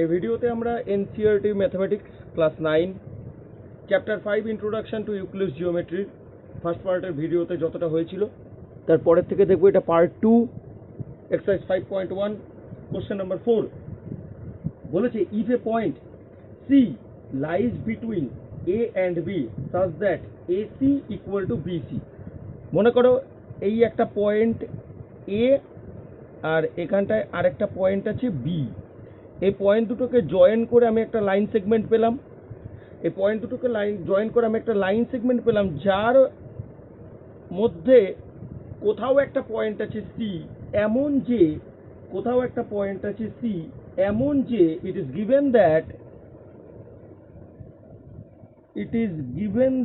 এই ভিডিওতে আমরা NCERT mathematics class 9 chapter 5 introduction to Euclid's geometry first পার্টের ভিডিওতে যতটা হয়েছিল তারপরের থেকে দেখব এটা পার্ট 2 এক্সারসাইজ 5.1 কোশ্চেন নাম্বার 4 বলেছে if a point C lies between A and B such that AC equal to BC. মনে করো এই একটা পয়েন্ট এ আর এখানটায় আরেকটা পয়েন্ট আছে বি। এই পয়েন্ট দুটোকে জয়েন করে আমি একটা লাইন সেগমেন্ট পেলাম। এই পয়েন্ট দুটোকে জয়েন করে আমি একটা লাইন সেগমেন্ট পেলাম যার মধ্যে কোথাও একটা পয়েন্ট আছে সি এমন যে it is given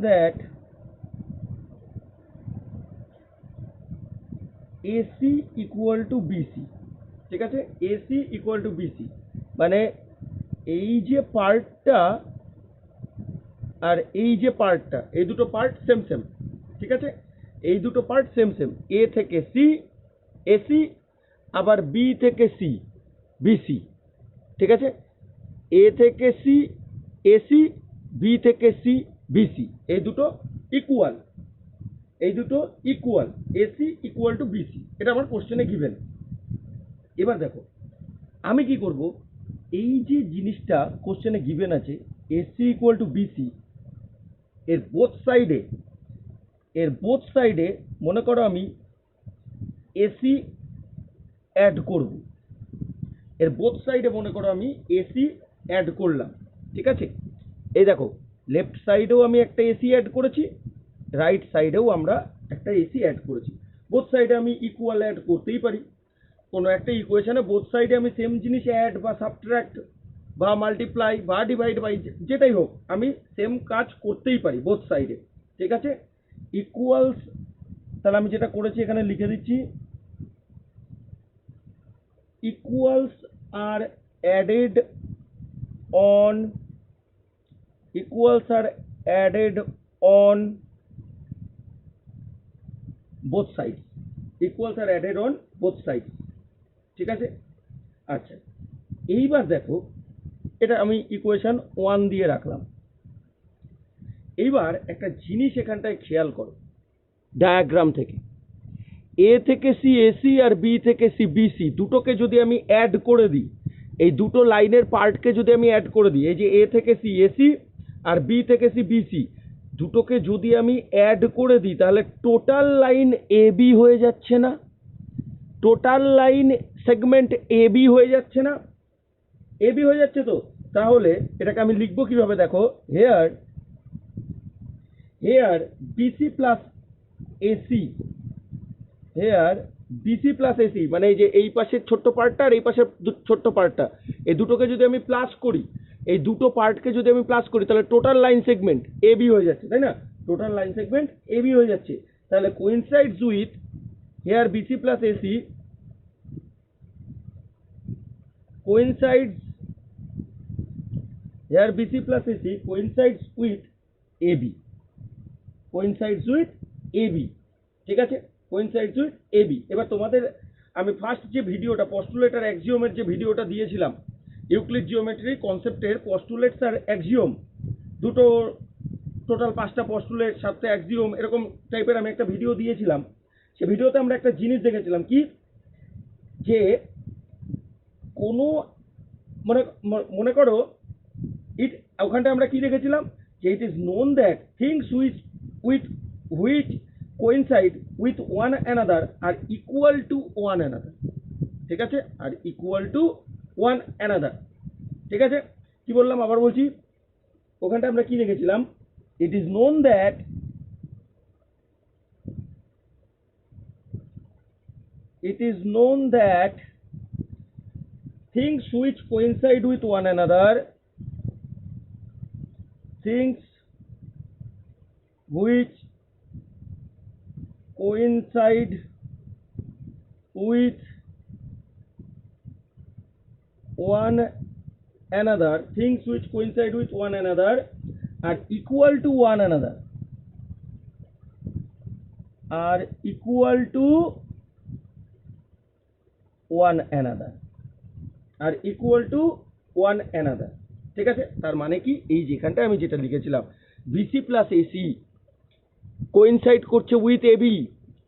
that AC equal to BC. ঠিক আছে, AC ইকুয়াল টু বিসি মানে এই যে পার্টটা আর এই যে পার্টটা, এই দুটো পার্ট সেম সেম। ঠিক আছে, এই দুটো পার্ট সেম সেম। এ থেকে সি এসি, আবার বি থেকে সি বিসি। ঠিক আছে, এ থেকে সি এসি, বি থেকে সি বিসি, এই দুটো equal, AC equal to BC. এটা আমার কোশ্চেনে গিভেন। এবার দেখো আমি কি করব, এই যে জিনিসটা কোশ্চেনে গিভেন আছে এসি ইকুয়াল টু বিসি, এর বোথ সাইডে মনে করো আমি এসি অ্যাড করব। এর বোথ সাইডে মনে করো আমি এসি অ্যাড করলাম। ঠিক আছে, এই দেখো লেফট সাইডেও আমি একটা এসি অ্যাড করেছি, রাইট সাইডেও আমরা একটা এসি অ্যাড করেছি। বোথ সাইডে আমি ইকুয়াল অ্যাড করতেই পারি। কোনো একটা ইকুয়েশনে বোথ সাইডে আমি সেম জিনিস অ্যাড বা সাবট্রাক্ট বা মাল্টিপ্লাই বা ডিভাইড বাই যেটাই হোক আমি সেম কাজ করতেই পারি বোথ সাইডে। ঠিক আছে, ইকুয়ালস, তাহলে আমি যেটা করেছি এখানে লিখে দিচ্ছি, equals are added on both sides, equals are added on both sides। ঠিক আছে, আচ্ছা এইবার দেখো এটা আমি ইকুয়েশন 1 দিয়ে রাখলাম। এইবার একটা জিনিস এখানটায় খেয়াল করো, ডায়াগ্রাম থেকে এ থেকে সি এসি আর বি থেকে সি বিসি দুটোকে যদি আমি অ্যাড করে দিই, এই দুটো লাইনের পার্টকে যদি আমি অ্যাড করে দিই, এই যে এ থেকে সি এসি আর বি থেকে সি বিসি দুটোকে যদি আমি অ্যাড করে দিই তাহলে টোটাল লাইন এ বি হয়ে যাচ্ছে না? Total line segment A B হয়ে যাচ্ছে না? এ বি হয়ে যাচ্ছে তো। তাহলে এটাকে আমি লিখবো কিভাবে দেখো, হেয়ার বিসি প্লাস এসি, মানে এই যে এই পাশের ছোট্ট পার্টটা আর এই পাশের ছোট্ট পার্টটা, এই দুটোকে যদি আমি প্লাস করি, এই দুটো পার্টকে যদি আমি প্লাস করি তাহলে total line segment A B হয়ে যাচ্ছে, তাই না? Total line segment A B হয়ে যাচ্ছে। তাহলে coincides with here BC plus AC coincides with AB, ঠিক আছে, coincides with AB। এবার তোমাদের আমি ফার্স্ট যে ভিডিওটা পস্টুলেট আর অ্যাক্সিওমের যে ভিডিওটা দিয়েছিলাম, ইউক্লিড জিওমেট্রি কনসেপ্টের পস্টুলেটস আর অ্যাক্সিওম দুটো, টোটাল 5টা পস্টুলেট 7টা অ্যাক্সিওম এরকম টাইপের আমি একটা ভিডিও দিয়েছিলাম। সে ভিডিওতে আমরা একটা জিনিস দেখেছিলাম কি, যে কোনো মনে করো ওখানটা আমরা কি দেখেছিলাম, যে it is known that things which coincide with one another are equal to one another. ঠিক আছে, are equal to one another. ঠিক আছে, কি বললাম আবার বলছি, ওখানটা আমরা কি দেখেছিলাম, ইট is known that things which coincide with one another, things which coincide with one another are equal to one another, are equal to one another. ঠিক আছে, তার মানে কি এই যেখানটায় আমি যেটা লিখেছিলাম বিসি প্লাস এসি কোইনসাইড করছে উইথ এবি,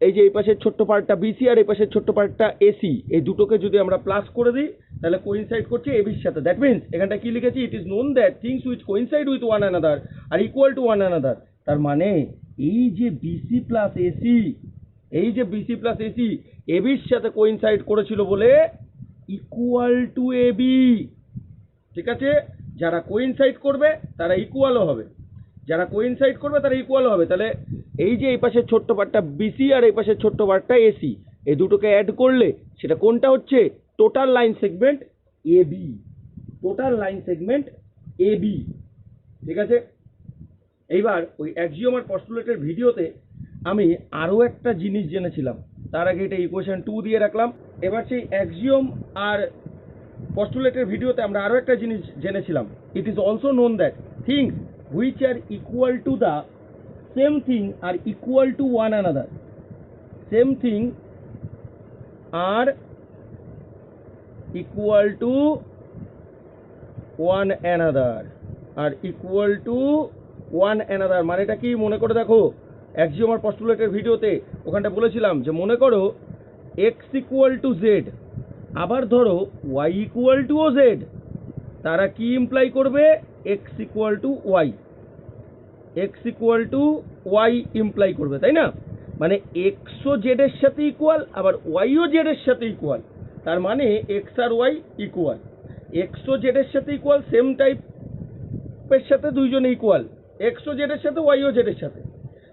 এই যে এই পাশের ছোট্ট পার্টটা বিসি আর এই পাশের ছোট্ট পার্টটা এসি, এই দুটোকে যদি আমরা প্লাস করে দিই তাহলে কোইনসাইড করছে এবির সাথে। দ্যাট মিনস এখানটা কি লিখেছি, it is known that things which coincide with one another are equal to one another. তার মানে এই যে বিসি প্লাস এসি, এই যে বিসি প্লাস এসি এবির সাথে কোইনসাইড করেছিল বলে ইকুয়াল টু এবি। ঠিক আছে, যারা কোইনসাইড করবে তারা ইকুয়ালও হবে, যারা কোইনসাইড করবে তারা ইকুয়াল হবে। তাহলে এই যে এই পাশের ছোট্ট পার্টটা বিসি আর এই পাশের ছোট্ট পার্টটা এসি, এই দুটোকে অ্যাড করলে সেটা কোনটা হচ্ছে, total line segment AB, total line segment AB. ঠিক আছে, এইবার ওই অ্যাক্সিওম আর পস্টুলেটের ভিডিওতে আমি আরও একটা জিনিস জেনেছিলাম, তার আগে এটা ইকুয়েশন 2 দিয়ে রাখলাম। এবার সেই অ্যাক্সিওম আর পস্টুলেটের ভিডিওতে আমরা আরও একটা জিনিস জেনেছিলাম, ইট is also known that things which are equal to the same thing are equal to one another, same thing are equal to one another, are equal to one another। মানেটা কি মনে করে দেখো, অ্যাক্সিওম আর পস্টুলেটের ভিডিওতে ওখানটা বলেছিলাম যে মনে করো x ইকুয়াল টু জেড, আবার ধরো y ইকুয়াল টু ও জেড, তারা কি ইমপ্লাই করবে, x equal to Y, x equal to Y imply করবে, তাই না? মানে এক্সও জেডের সাথে ইকুয়াল, আবার ওয়াইও জেডের সাথে ইকুয়াল। তার মানে এক্স আর ওয়াই ইকুয়াল, এক্সও জেডের সাথে ইকুয়াল, সেম টাইপের সাথে দুইজনে ইকুয়াল, এক্সও জেডের সাথে ওয়াইও জেডের সাথে,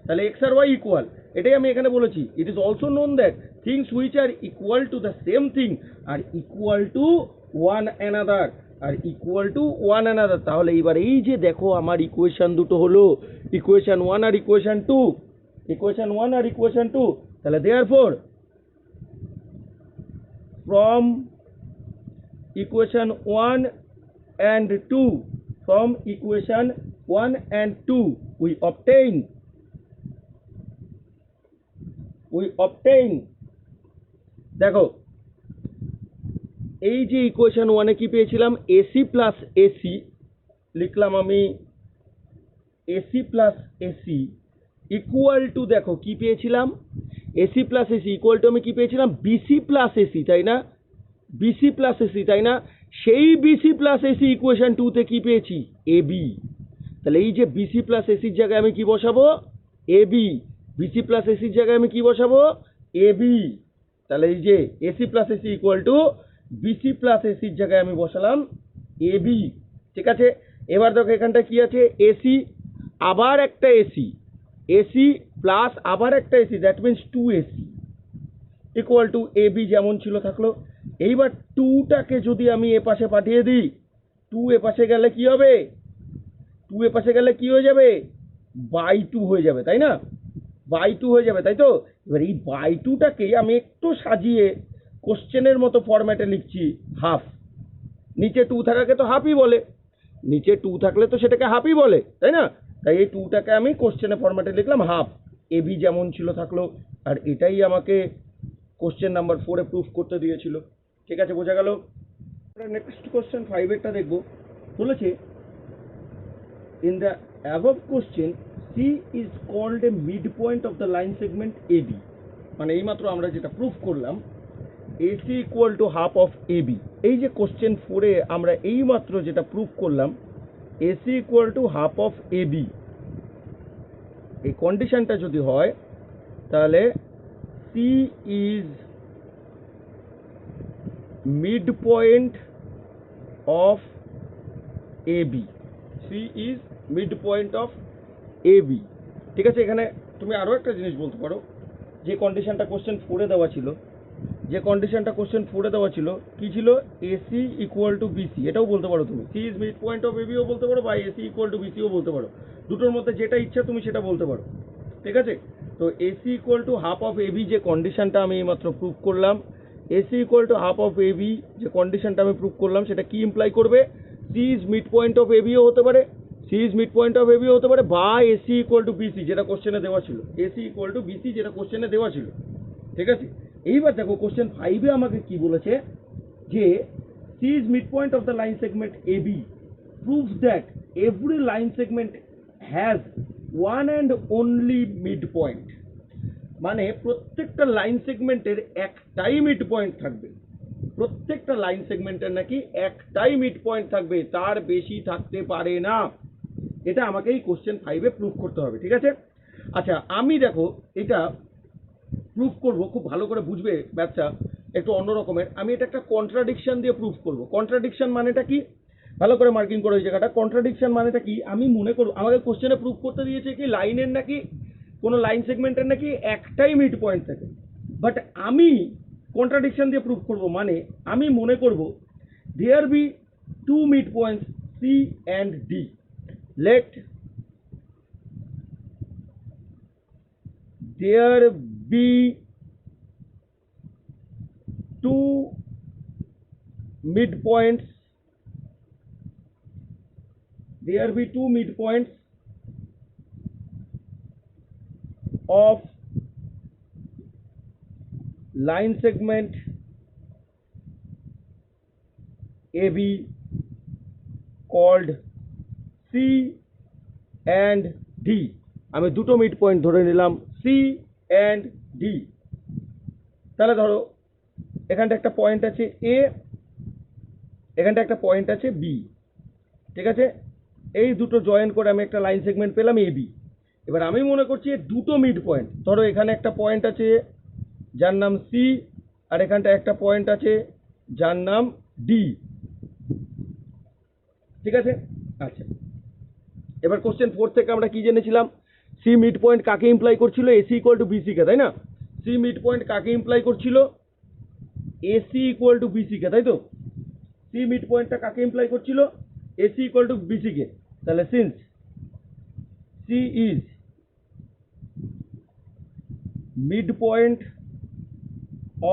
তাহলে এক্স আর ওয়াই ইকুয়াল। এটাই আমি এখানে বলেছি, it is also known that things which are equal to the same thing are equal to one another, are equal to one another. তাহলে এবার এই যে দেখো আমার ইকুয়েশন দুটো হলো, ইকুয়েশন 1 আর ইকুয়েশন 2, ইকুয়েশন 1 আর ইকুয়েশন 2। তাহলে therefore from equation 1 and 2, from equation 1 and 2 we obtain দেখো এই যে ইকুয়েশন 1 এ কি পেয়েছিলাম, এসি প্লাস এসি লিখলাম আমি, AC plus AC equal two, দেখো কি পেয়েছিলাম, AC plus AC equal two আমি কি পেয়েছিলাম, বিসি প্লাস এসি, তাই না? বিসি প্লাস এসি, তাই না? সেই বিসি প্লাস এসি ইকুয়েশন 2 তে কি পেয়েছি, এবি। তাহলে এই যে বিসি প্লাস এসির জায়গায় আমি কি বসাবো, এবি, বিসি প্লাস এসির জায়গায় আমি কি বসাবো, এবি। তাহলে এই যে AC plus AC equal to BC plus এসির জায়গায় আমি বসালাম এবি। ঠিক আছে, এবার দেখো এখানটা কি আছে, এসি আবার একটা এসি, এসি প্লাস আবার একটা AC, that means 2ac equal to AB, যেমন ছিল থাকলো। এইবার 2টাকে যদি আমি এ পাশে পাঠিয়ে দিই, 2 এ পাশে গেলে কি হবে, 2 এ পাশে গেলে কি হয়ে যাবে, বাই 2 হয়ে যাবে, তাই না? বাই 2 হয়ে যাবে, তাই তো? এবার এই বাই 2টাকে আমি একটু সাজিয়ে কোশ্চেনের মতো ফরম্যাটে লিখছি হাফ, নিচে 2 থাকাকে তো হাফই বলে, নিচে 2 থাকলে তো সেটাকে হাফই বলে, তাই না? তাই এই 2টাকে আমি কোশ্চেনের ফরম্যাটে লিখলাম হাফ, এবি যেমন ছিল থাকলো, আর এটাই আমাকে কোশ্চেন নাম্বার 4 এ প্রুফ করতে দিয়েছিল। ঠিক আছে, বোঝা গেল? আমরা নেক্সট কোশ্চেন 5 এরটা দেখব। বলেছে in the above question C is called a mid point of the line segment AB. মানে এইমাত্র আমরা যেটা প্রুফ করলাম AC equal to half of AB, এই যে কোশ্চেন 4 এ আমরা এইমাত্র যেটা প্রুফ করলাম AC equal to half of AB, এই কন্ডিশনটা যদি হয় তাহলে C is mid point of AB, C is mid point of AB. ঠিক আছে, এখানে তুমি আরও একটা জিনিস বলতে পারো, যে কন্ডিশনটা কোশ্চেন 4 এ দেওয়া ছিল, যে কন্ডিশনটা কোশ্চেন 4 এ দেওয়া ছিল কি ছিল, এসি ইকুয়াল টু বিসি, এটাও বলতে পারো তুমি, C is mid point of এবিও বলতে পারো, বা এসি ইকুয়াল টু বিসিও বলতে পারো, দুটোর মধ্যে যেটা ইচ্ছা তুমি সেটা বলতে পারো। ঠিক আছে, তো AC equal to half of AB যে কন্ডিশনটা আমি এইমাত্র প্রুফ করলাম, AC equal to half of AB যে কন্ডিশনটা আমি প্রুফ করলাম সেটা কি ইমপ্লাই করবে, C is mid point of এবিও হতে পারে, C is mid point of এবিও হতে পারে, বা এসি ইকুয়াল টু বিসি যেটা কোশ্চেনে দেওয়া ছিল, এসি ইকুয়াল টু বিসি যেটা কোশ্চেনে দেওয়া ছিল। ঠিক আছে, এইবার দেখো কোশ্চেন 5 এ আমাকে কি বলেছে, যে C is midpoint of the line segment AB proves that every line segment has one and only midpoint. মানে প্রত্যেকটা লাইন সেগমেন্টের একটাই মিড পয়েন্ট থাকবে, প্রত্যেকটা লাইন সেগমেন্টের নাকি একটাই মিড পয়েন্ট থাকবে, তার বেশি থাকতে পারে না। এটা আমাকে এই কোশ্চেন 5-এ প্রুফ করতে হবে, ঠিক আছে? আচ্ছা, আমি দেখো এটা প্রুফ করব, খুব ভালো করে বুঝবে ব্যাপারটা একটু অন্য রকমের। আমি এটা একটা কন্ট্রাডিকশন দিয়ে প্রুফ করব। কন্ট্রাডিকশন মানেটা কি, ভালো করে মার্কিং করো এই জায়গাটা। কন্ট্রাডিকশন মানেটা কি, আমি মনে করব আমাকে কোশ্চেনে প্রুফ করতে দিয়েছে কি লাইনের নাকি কোনো লাইন সেগমেন্টের নাকি একটাই মিড পয়েন্ট থাকে, বাট আমি কন্ট্রাডিকশন দিয়ে প্রুফ করব, মানে আমি মনে করব there be two mid points C and D. Let there be two midpoints, there be two midpoints of line segment AB called C and D. আমি দুটো মিড পয়েন্ট ধরে নিলাম C and D। তাহলে ধরো এখানটা একটা পয়েন্ট আছে A, এখানটা একটা পয়েন্ট আছে B, ঠিক আছে? এই দুটো জয়েন করে আমি একটা লাইন সেগমেন্ট পেলাম AB। এবার আমি মনে করছি দুটো মিড পয়েন্ট, ধরো এখানে একটা পয়েন্ট আছে যার নাম C, আর এখানটা একটা পয়েন্ট আছে যার নাম D, ঠিক আছে? আচ্ছা, এবার কোশ্চেন 4 থেকে আমরা কি জেনেছিলাম? সি মিড পয়েন্ট কাকে ইমপ্লাই করছিল? এসি ইকুয়াল টু বিসি কে, তাই না? সি মিড পয়েন্ট কাকে ইমপ্লাই করছিল? এসি ইকুয়াল টু বিসি কে, তাই তো? সি মিড পয়েন্টটা কাকে ইমপ্লাই করছিল? এসি ইকুয়াল টু বিসি কে। তাহলে since C is mid point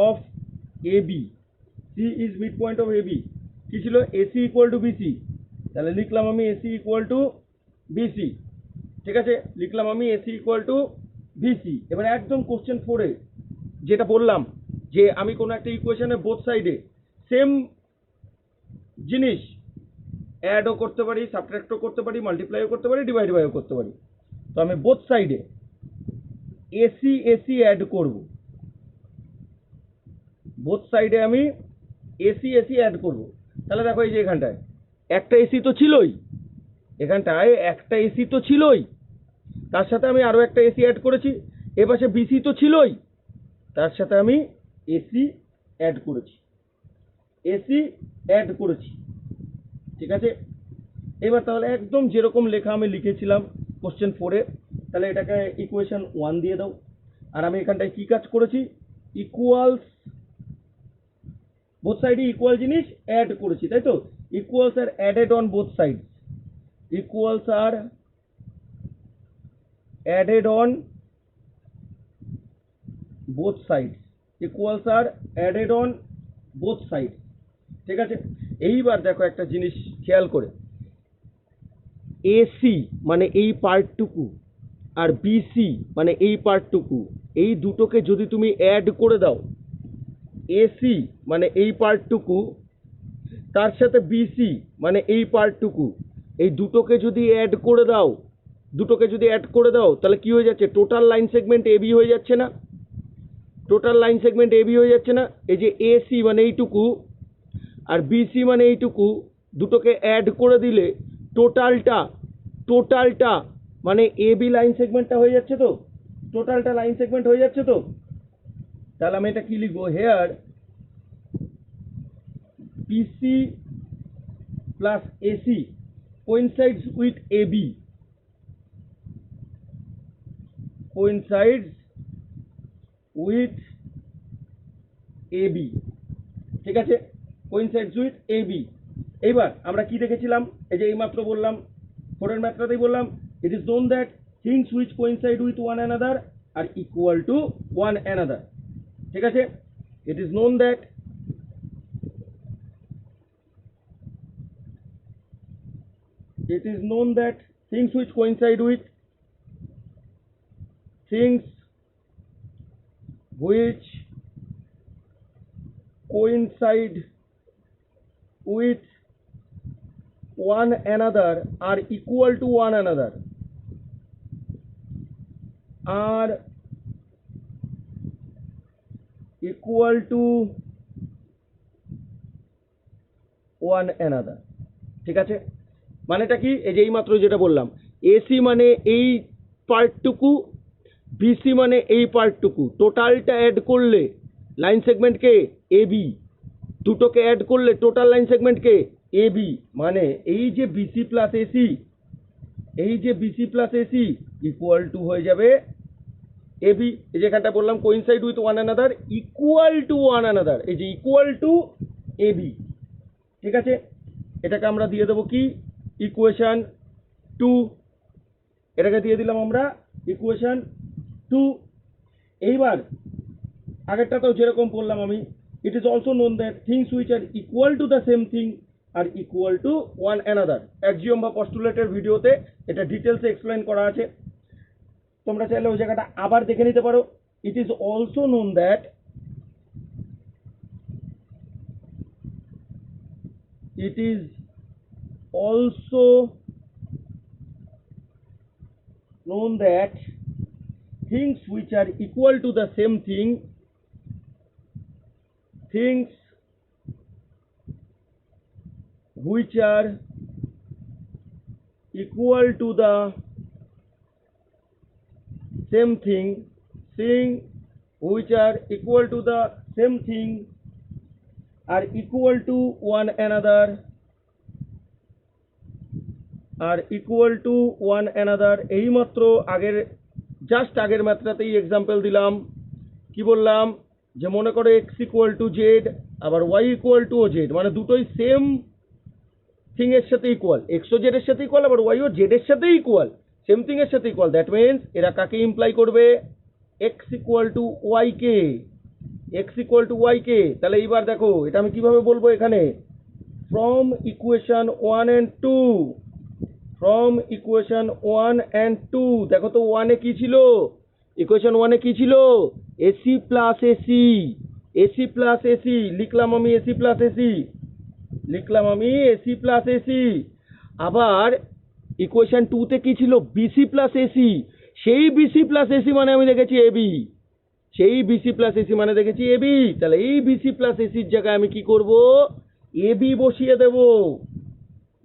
of AB, C is mid point of AB, কি ছিল? AC equal to BC. তাহলে লিখলাম আমি এসি ইকুয়াল টু বিসি, ঠিক আছে? লিখলাম আমি এসি ইকুয়াল টু বিসি। এবার একদম কোশ্চেন 4-এ যেটা বললাম যে আমি কোনো একটা ইকুয়েশনের বোথ সাইডে সেম জিনিস অ্যাডও করতে পারি, সাবট্রাক্টও করতে পারি, মাল্টিপ্লাইও করতে পারি, ডিভাইড বাইও করতে পারি। তো আমি বোথ সাইডে এসি এসি অ্যাড করব, বোথ সাইডে আমি এসি এসি অ্যাড করব। তাহলে দেখো এই যে এখানটায় একটা এসি তো ছিলই, এখানটায় একটা এসি তো ছিলই, তার সাথে আমি আরও একটা এসি অ্যাড করেছি। এপাশে বিসি তো ছিলই, তার সাথে আমি এসি অ্যাড করেছি, এসি অ্যাড করেছি, ঠিক আছে? এবার তাহলে একদম যেরকম লেখা আমি লিখেছিলাম কোশ্চেন 4-এ, তাহলে এটাকে ইকুয়েশন 1 দিয়ে দাও। আর আমি এখানটায় কি কাজ করেছি? ইকুয়ালস, বোথ সাইডে ইকুয়াল জিনিস অ্যাড করেছি, তাই তো? Equals are added on both side, equals are added on both sides, equals are added on both sides, ঠিক আছে? এইবার দেখো একটা জিনিস খেয়াল করে, এসি মানে এই পার্টটুকু আর বিসি মানে এই পার্টটুকু, এই দুটোকে যদি তুমি অ্যাড করে দাও, এসি মানে এই পার্টটুকু তার সাথে বিসি মানে এই পার্টটুকু, এই দুটোকে যদি অ্যাড করে দাও, দুটোকে যদি অ্যাড করে দাও, তাহলে কি হয়ে যাচ্ছে? টোটাল লাইন সেগমেন্ট এবি হয়ে যাচ্ছে না? টোটাল লাইন সেগমেন্ট এবি হয়ে যাচ্ছে না? এই যে এসি মানে এইটুকু আর বিসি মানে এইটুকু, দুটোকে অ্যাড করে দিলে টোটালটা, টোটালটা মানে এবি লাইন সেগমেন্টটা হয়ে যাচ্ছে তো? টোটালটা লাইন সেগমেন্ট হয়ে যাচ্ছে তো? তাহলে আমি এটা কি লিখবো? Here BC plus AC coincides with AB, coincides with AB, ঠিক আছে? coincides with AB। এইবার আমরা কি দেখেছিলাম? এই যে এইমাত্র বললাম, 4-এর ম্যাথটাতেই বললাম, it is known that things which coincide with one another are equal to one another, ঠিক আছে? it is known that things which coincide with, things which coincide with one another are equal to one another, are equal to one another। ঠিক আছে, মানেটা কি? এই যে এইমাত্র যেটা বললাম, এসি মানে এই পার্টটুকু, বিসি মানে এই পার্টটুকু, টোটালটা অ্যাড করলে লাইন সেগমেন্টকে এবি, দুটোকে অ্যাড করলে টোটাল লাইন সেগমেন্টকে এবি, মানে এই যে বিসি প্লাস এসি, এই যে BC plus AC equal to হয়ে যাবে এবি। এই যেখানটা বললাম coincide with one another, equal to one another, এই যে ইকুয়াল টু এবি। ঠিক আছে, এটাকে আমরা দিয়ে দেবো কি? ইকুয়েশন 2। এটাকে দিয়ে দিলাম আমরা ইকুয়েশন 2। এইবার আগেরটাতেও যেরকম বললাম আমি, it is also known that things which are equal to the same thing are equal to one another. Axiom বা পস্টুলেটের ভিডিওতে এটা ডিটেলসে এক্সপ্লেন করা আছে, তোমরা চাইলে ওই জায়গাটা আবার দেখে নিতে পারো। ইট is also known that, it is also known that things which are equal to the same thing, things which are equal to the same thing, which are equal to the same thing are equal to one another, are equal to one another। এইমাত্র আগের just আগের মাত্রাতেই example দিলাম, কি বললাম? যে মনে করো x equal to z, আবার ওয়াই ইকুয়াল টু ও জেড, মানে দুটোই সেম থিং এর সাথে ইকুয়াল, এক্সও জেড এর সাথে ইকুয়াল, আবার ওয়াইও জেড এর সাথে ইকুয়াল, সেম থিং এর সাথে ইকুয়াল। দ্যাট মিনস এরা কাকে ইমপ্লাই করবে? এক্স ইকুয়াল টু ওয়াই কে, এক্স ইকুয়াল টু ওয়াই কে। তাহলে এইবার দেখো এটা আমি কিভাবে বলবো এখানে, from equation 1 and 2, from equation 1 and 2। দেখো তো 1 এ কি ছিল? ইকুয়েশন 1 এ কি ছিল? AC plus AC, AC plus AC লিখলাম আমি, এসি প্লাস এসি লিখলাম আমি, এসি প্লাস এসি। আবার ইকুয়েশন 2 তে কি ছিল? বিসি প্লাস এসি, সেই বিসি প্লাস এসি মানে আমি দেখেছি এবি, সেই বিসি প্লাস এসি মানে দেখেছি এবি। তাহলে এই বিসি প্লাস এসির জায়গায় আমি কি করব? এবি বসিয়ে দেব।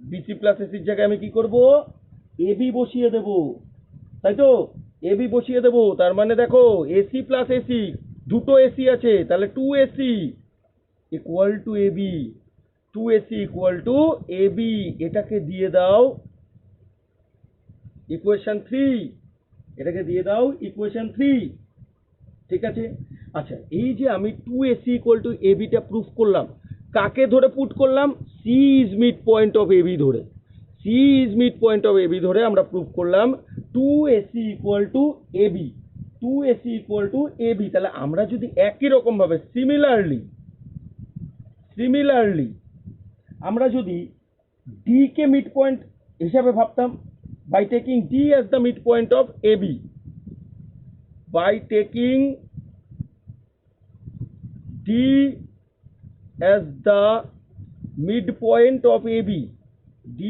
বিসি প্লাস এসির জায়গায় আমি কি করব? এবি বসিয়ে দেব, তাই তো? এবি বসিয়ে দেব, তার মানে দেখো এসি প্লাস এসি, দুটো এসি আছে, তাহলে 2AC equal to AB, 2AC equal to AB. এটাকে দিয়ে দাও ইকুয়েশন 3, এটাকে দিয়ে দাও ইকুয়েশন 3। ঠিক আছে, আচ্ছা এই যে আমি 2AC ইকুয়াল টু এবিটা প্রুফ করলাম, কাকে ধরে পুট করলাম? C is mid point of AB ধরে, C is mid point of AB ধরে আমরা প্রুফ করলাম 2AC equal to AB, 2AC equal to AB. তাহলে আমরা যদি একই রকম ভাবে সিমিলারলি আমরা যদি ডি কে মিড পয়েন্ট হিসাবে ভাবতাম, by taking D as the mid point of AB, by taking D as the midpoint of AB, D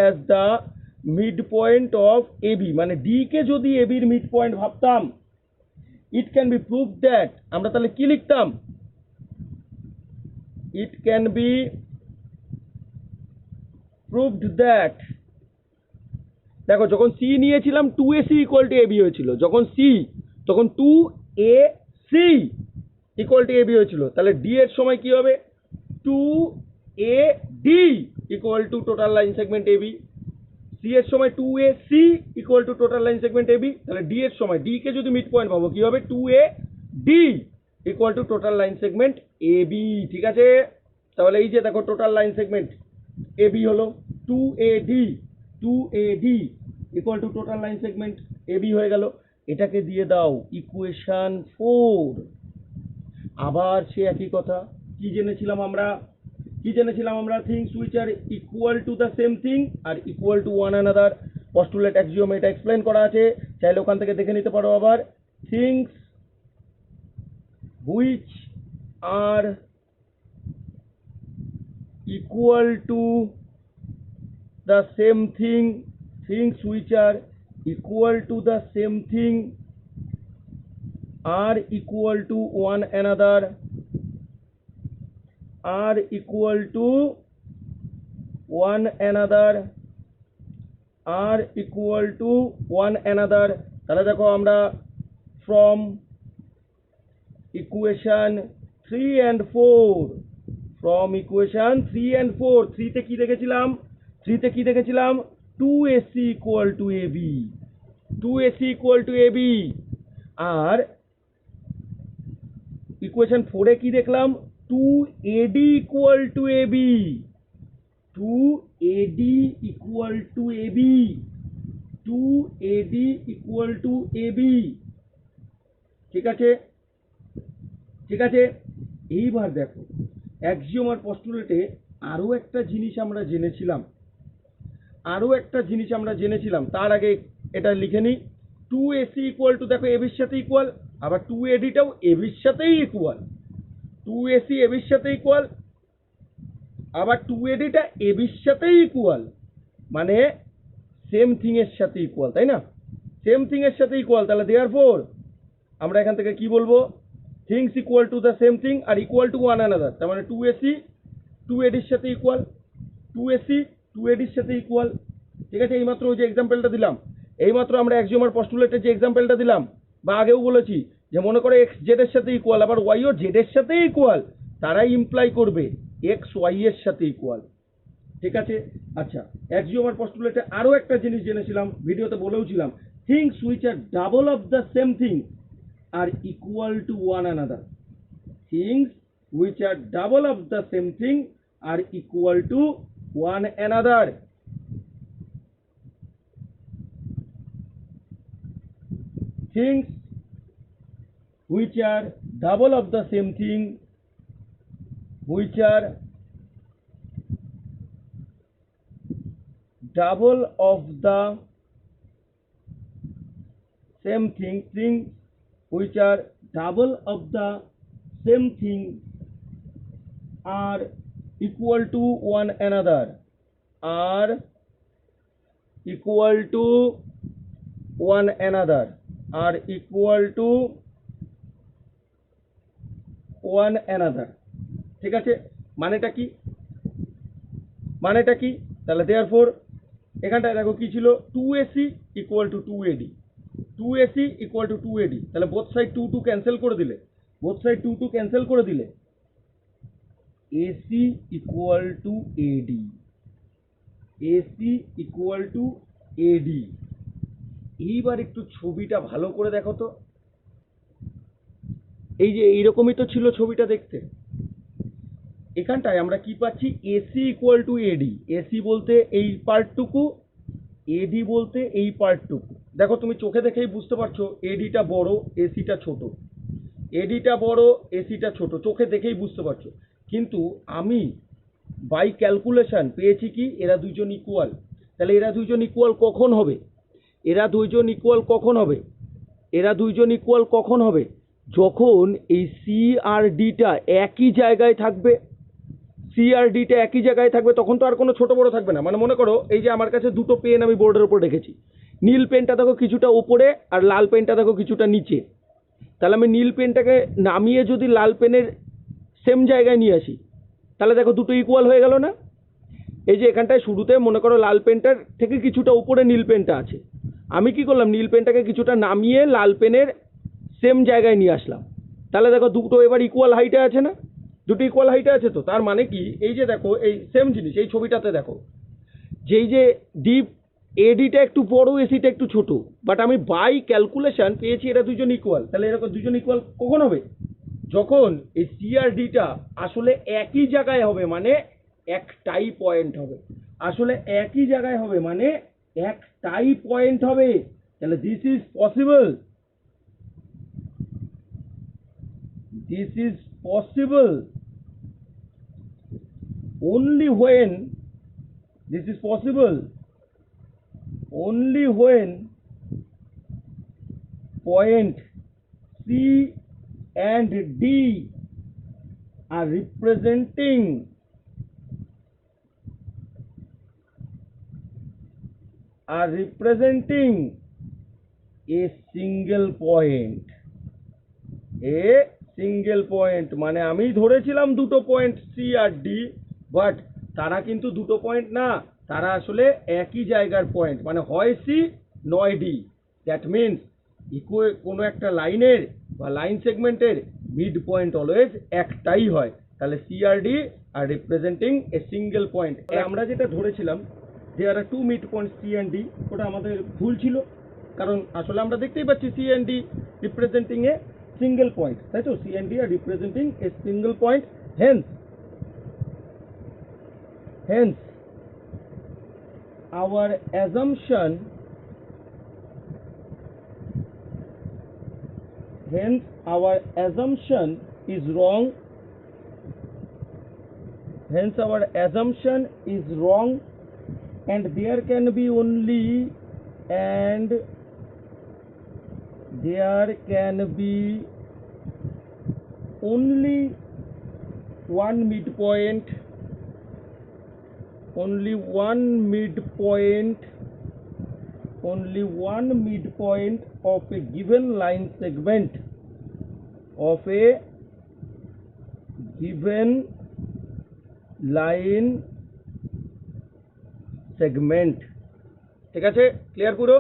as the midpoint of AB, মানে D কে যদি AB এর মিড পয়েন্ট ভাবতাম, it can be proved that, আমরা তাহলে কি লিখতাম? It can be proved that, দেখো যখন C নিয়েছিলাম 2AC ইকুয়াল টু AB হয়েছিল, যখন C তখন 2AC ইকুয়াল টু এবি হয়েছিল। তাহলে ডি এর সময় কি হবে? 2AD equal to total line segment AB. C এর সময় 2AC equal to total line segment AB. তাহলে ডি এর সময়, ডি কে যদি মিড পয়েন্ট পাবো কি হবে? 2AD equal to total line segment AB. ঠিক আছে, তাহলে এই যে দেখো টোটাল লাইন সেগমেন্ট এবি হলো 2AD equal to total line segment AB হয়ে গেল। এটাকে দিয়ে দাও ইকুয়েশন 4। আবার সে একই কথা, কি জেনেছিলাম আমরা? Things which are equal to the same thing are equal to one another. Postulate axiom এটা এক্সপ্লেন করা আছে, চাইলে ওখান থেকে দেখে নিতে পারো আবার। Things which are equal to the same thing, things which are equal to the same thing are equal to one another, are equal to one another, are equal to one another। তাহলে দেখো আমরা from equation 3 and 4, from equation 3 and 4, 3 তে কি দেখেছিলাম, 3 তে কি দেখেছিলাম, 2ac equal to ab, 2ac equal to ab। আর ইকুয়েশন 4 এ কি দেখলাম, 2ad equal to ab, 2ad equal to ab, 2ad equal to ab। ঠিক আছে, ঠিক আছে। এইবার দেখো অ্যাক্সিওম আর পস্টুলেটে আরো একটা জিনিস আমরা জেনেছিলাম, আরো একটা জিনিস আমরা জেনেছিলাম। তার আগে এটা লিখে নিই, 2ac ইকুয়াল টু, দেখো এবির সাথে ইকুয়াল, আবার 2adটাও এবির সাথেই ইকুয়াল, 2ac এবির সাথে ইকুয়াল, আবার 2adটা এবির সাথেই ইকুয়াল, মানে সেম থিং এর সাথে ইকুয়াল, তাই না? সেম থিং এর সাথে ইকুয়াল। তাহলে দেয়ারফর আমরা এখান থেকে কি বলবো, things equal to the same thing are equal to one another. তার মানে 2ac 2adর সাথে ইকুয়াল, 2ac 2adর সাথে ইকুয়াল। ঠিক আছে, এইমাত্র ওই যে এক্সাম্পলটা দিলাম, এইমাত্র আমরা অ্যাক্সিওম আর পস্টুলেটের যে এক্সাম্পলটা দিলাম, বা আগেও বলেছি যে মনে করো এক্স জেড এর সাথে ইকুয়াল, আবার ওয়াইও জেড এর সাথে ইকুয়াল, তারাই ইমপ্লাই করবে এক্স ওয়াই এর সাথে ইকুয়াল। ঠিক আছে, আচ্ছা অ্যাক্সিওম আর পস্টুলেটে আরো একটা জিনিস জেনেছিলাম, ভিডিওতে বলেওছিলাম, things which are double of the same thing are equal to one another, things which are double of the same thing are equal to one another. Things which are double of the same thing, which are double of the same thing, things which are double of the same thing are equal to one another, are equal to one another, are equal to one another। ঠিক আছে, মানেটা কি, মানেটা কি? তাহলে therefore এখানটায় দেখো কি ছিল, 2ac equal two 2ad, 2ac equal two 2ad। তাহলে বোথ সাইড 2 2 ক্যান্সেল করে দিলে, বোথ সাইড 2 2 ক্যান্সেল করে দিলে ac equal two ad, ac equal two ad। এইবার একটু ছবিটা ভালো করে দেখো তো, এই যে এইরকমই তো ছিল ছবিটা দেখতে। এখানটায় আমরা কি পাচ্ছি, AC equal to AD, AC বলতে এই পার্টটুকু, এডি বলতে এই পার্টটুকু। দেখো তুমি চোখে দেখেই বুঝতে পারছো এডিটা বড়, এসিটা ছোট, এডিটা বড়, এসিটা ছোট, চোখে দেখেই বুঝতে পারছো। কিন্তু আমি বাই ক্যালকুলেশন পেয়েছি কি, এরা দুইজন ইকুয়াল। তাহলে এরা দুইজন ইকুয়াল কখন হবে, এরা দুইজন ইকুয়াল কখন হবে, এরা দুইজন ইকুয়াল কখন হবে, যখন এই সি আর ডিটা একই জায়গায় থাকবে, সি আর ডিটা একই জায়গায় থাকবে, তখন তো আর কোনো ছোট বড় থাকবে না। মানে মনে করো এই যে আমার কাছে দুটো পেন আমি বোর্ডের উপর রেখেছি, নীল পেনটা দেখো কিছুটা উপরে আর লাল পেনটা দেখো কিছুটা নিচে। তাহলে আমি নীল পেনটাকে নামিয়ে যদি লাল পেনের সেম জায়গায় নিয়ে আসি, তাহলে দেখো দুটো ইকুয়াল হয়ে গেল না? এই যে এখানটায় শুরুতে মনে করো লাল পেনটার থেকে কিছুটা উপরে নীল পেনটা আছে, আমি কি করলাম, নীল পেনটাকে কিছুটা নামিয়ে লাল পেনের সেম জায়গায় নিয়ে আসলাম, তাহলে দেখো দুটো এবার ইকুয়াল হাইটে আছে না? দুটো ইকুয়াল হাইটে আছে তো, তার মানে কি, এই যে দেখো এই সেম জিনিস এই ছবিটাতে দেখো, যেই যে ডিপ এডিটা একটু বড়, এসিটা একটু ছোট, বাট আমি বাই ক্যালকুলেশন পেয়েছি এরা দুজন ইকুয়াল। তাহলে এরকম দুজন ইকুয়াল কখন হবে, যখন এই সি আর ডিটা আসলে একই জায়গায় হবে, মানে একটাই পয়েন্ট হবে, আসলে একই জায়গায় হবে মানে একটাই পয়েন্ট হবে। তাহলে this is possible, this is possible only when, this is possible only when point C and D are representing are representing a single point. A single point মানে আমি ধরেছিলাম দুটো পয়েন্ট সি আর ডি, বাট তারা কিন্তু দুটো point না, তারা আসলে একই জায়গার পয়েন্ট, মানে হয় সি নয় ডি। দ্যাট মিনস কোনো একটা লাইনের বা লাইন সেগমেন্টের মিড পয়েন্ট অলওয়েজ একটাই হয়। তাহলে সি আর D are representing a single point. আমরা যেটা ধরেছিলাম যে are two midpoint C and D, ওটা আমাদের ভুল ছিল, কারণ আসলে আমরা দেখতেই পাচ্ছি C and D representing a single point, তাই তো? C and D are representing a single point. Hence our assumption is wrong. And there can be only one midpoint, only one midpoint of a given line segment, ঠিক আছে? Clear পুরো?